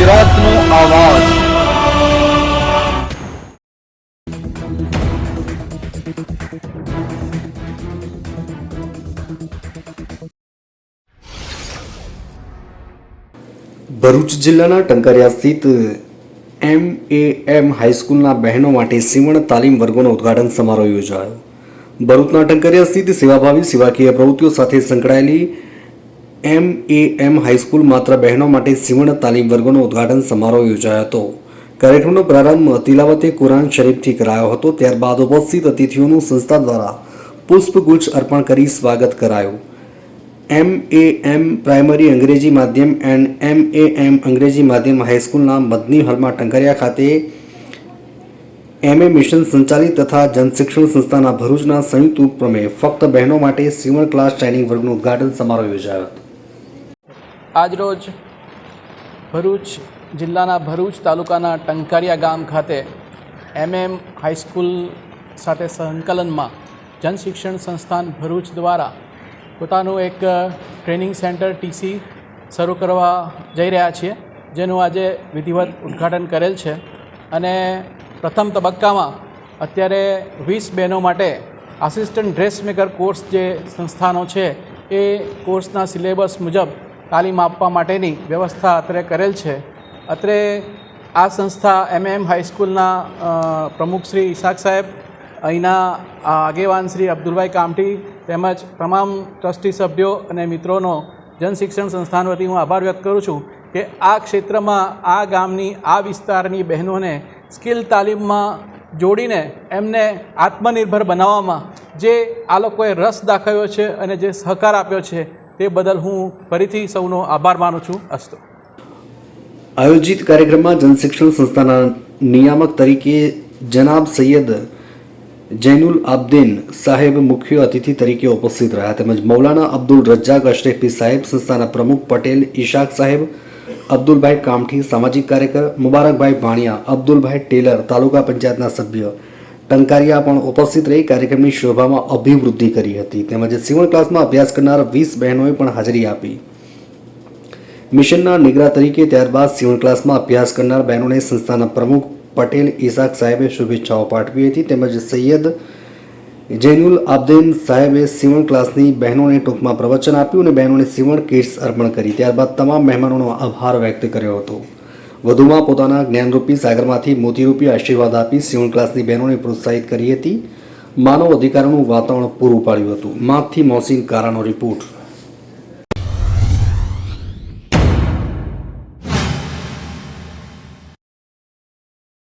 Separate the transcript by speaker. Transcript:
Speaker 1: ગુજરાતનો આવાજ।
Speaker 2: ભરૂચ જિલ્લાના ટંકારિયા સ્થિત MAM હાઈસ્કૂલના બહેનો માટે સીવણ તાલીમ વર્ગોનો ઉદ્ઘાટન સમારોહ યોજાયો। ભરૂચના ટંકારિયા સ્થિત સેવાભાવી સેવાકીય પ્રવૃત્તિઓ સાથે સંકળાયેલી MAM હાઈસ્કૂલ માત્ર બહેનો માટે સીવણ તાલીમ વર્ગોનો ઉદ્ઘાટન સમારોહ યોજાયો હતો। કાર્યક્રમનો પ્રારંભ તિલાવતે કુરાન શરીફથી કરાયો હતો। ત્યારબાદ ઉપસ્થિત અતિથિઓનું સંસ્થા દ્વારા પુષ્પગુચ્છ અર્પણ કરી સ્વાગત કરાયું। MAM પ્રાઇમરી અંગ્રેજી માધ્યમ એન્ડ MAM અંગ્રેજી માધ્યમ હાઈસ્કૂલના મદની હોલમાં ટંકારિયા ખાતે MA મિશન સંચાલિત તથા જનશિક્ષણ સંસ્થાના ભરૂચના સંયુક્ત ઉપક્રમે ફક્ત બહેનો માટે સીવણ ક્લાસ ટ્રેનિંગ વર્ગનું ઉદ્ઘાટન સમારોહ યોજાયો હતો।
Speaker 3: આજરોજ ભરૂચ જિલ્લાના ભરૂચ તાલુકાના ટંકારિયા ગામ ખાતે MM હાઈસ્કૂલ સાથે સંકલનમાં જનશિક્ષણ સંસ્થાન ભરૂચ દ્વારા પોતાનું એક ટ્રેનિંગ સેન્ટર TC શરૂ કરવા જઈ રહ્યા છીએ, જેનું આજે વિધિવત ઉદ્ઘાટન કરેલ છે। અને પ્રથમ તબક્કામાં અત્યારે 20 બહેનો માટે આસિસ્ટન્ટ ડ્રેસમેકર કોર્સ જે સંસ્થાનો છે એ કોર્સના સિલેબસ મુજબ તાલીમ આપવા માટેની વ્યવસ્થા અત્રે કરેલ છે। અત્રે આ સંસ્થા MM હાઈસ્કૂલના પ્રમુખ શ્રી ઇસાક સાહેબ, અહીંના આગેવાન શ્રી અબ્દુલભાઈ કામઠી તેમજ તમામ ટ્રસ્ટી સભ્યો અને મિત્રોનો જનશિક્ષણ સંસ્થાન વતી હું આભાર વ્યક્ત કરું છું કે આ ક્ષેત્રમાં આ ગામની આ વિસ્તારની બહેનોને સ્કિલ તાલીમમાં જોડીને એમને આત્મનિર્ભર બનાવવામાં જે આ લોકોએ રસ દાખવ્યો છે અને જે સહકાર આપ્યો છે તે બદલ હું ફરીથી સૌનો આભાર માનું છું। અસ્તુ।
Speaker 2: આયોજિત કાર્યક્રમમાં જનશિક્ષણ સંસ્થાના નિયામક તરીકે જનાબ સૈયદ જૈનુલ આબદીન સાહેબ મુખ્ય અતિથિ તરીકે ઉપસ્થિત રહ્યા, તેમજ મૌલાના અબ્દુલ રજાક અશરફી સાહેબ, સંસ્થાના પ્રમુખ પટેલ ઇશાક સાહેબ, અબ્દુલભાઈ કામઠી સામાજિક કાર્યકર, મુબારકભાઈ ભાણિયા, અબ્દુલભાઈ ટેલર તાલુકા પંચાયતના સભ્ય ટંકારિયા પણ ઉપસ્થિત રહી કાર્યક્રમની શોભામાં અભિવૃદ્ધિ કરી હતી। તેમજ સીવણ ક્લાસમાં અભ્યાસ કરનાર 20 બહેનોએ પણ હાજરી આપી। મિશનના નિગરા તરીકે ત્યારબાદ સીવણ ક્લાસમાં અભ્યાસ કરનાર બહેનોને સંસ્થાના પ્રમુખ પટેલ ઇસાક સાહેબે શુભેચ્છાઓ પાઠવી હતી। તેમજ સૈયદ જૈનુલ આબદીન સાહેબે સીવણ ક્લાસની બહેનોને ટૂંકમાં પ્રવચન આપ્યું અને બહેનોને સીવણ કિટ્સ અર્પણ કરી। ત્યારબાદ તમામ મહેમાનોનો આભાર વ્યક્ત કર્યો હતો। વધુમાં પોતાના જ્ઞાનરૂપી સાગરમાંથી મોતીરૂપી આશીર્વાદ આપી સીવણ ક્લાસની બહેનોને પ્રોત્સાહિત કરી હતી। માનવ અધિકારોનું વાતાવરણ પૂરું પાડ્યું હતું। માથી મોહસિન કારાનો રિપોર્ટ।